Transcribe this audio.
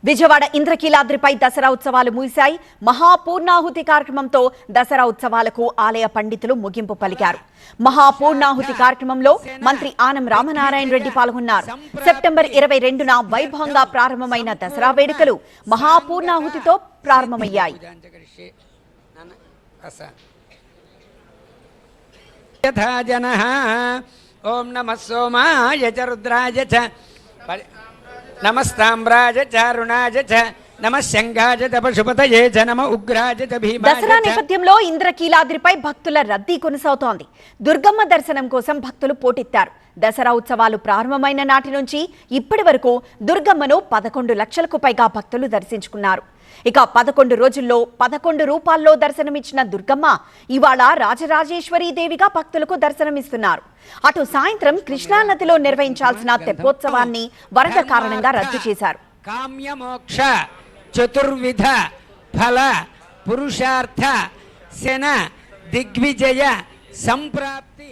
విజయవాడ ఇంద్రకీలాద్రిపై దసరా ఉత్సవాలు ముగిశాయి. మహాపూర్ణాహుతి కార్యక్రమంతో దసరా ఉత్సవాలకు ఆలయ పండితులు ముగింపు పలికారు. మహాపూర్ణాహుతి కార్యక్రమంలో మంత్రి ఆనం రామనారాయణ రెడ్డి పాల్గొన్నారు. సెప్టెంబర్ 22న వైభవంగా ప్రారంభమైన దసరా వేడుకలు మహాపూర్ణాహుతితో ప్రారంభమయ్యాయి. ఓం నమః సోమాయ చ రుద్రాయ చ నమస్తామ్రాజ చారుణాజ చ నమః శంఖాజ చ పశుపతయే చ నమః ఉగ్రాజ చ భీమాజ. దసరా నేపథ్యంలో ఇంద్రకీలాద్రిపై భక్తుల రద్దీ కొనసాగుతోంది. దుర్గమ్మ దర్శనం కోసం భక్తులు పోటెత్తారు. దసరా ఉత్సవాలు ప్రారంభమైన నాటి నుంచి ఇప్పటి వరకు దుర్గమ్మను 11 లక్షలకు పైగా భక్తులు దర్శించుకున్నారు. ఇక 11 రోజుల్లో 11 రూపాల్లో దర్శనమిచ్చిన దుర్గమ్మ ఇవాళ రాజరాజేశ్వరీ దేవిగా భక్తులకు దర్శనమిస్తున్నారు. అటు సాయంత్రం కృష్ణానదిలో నిర్వహించాల్సిన తెప్పోత్సవాన్ని వరద కారణంగా రద్దు చేశారు. కామ్యమోక్ష చతుర్విధ ఫల పురుషార్థ శన దిగ్విజయ సంప్రాప్తి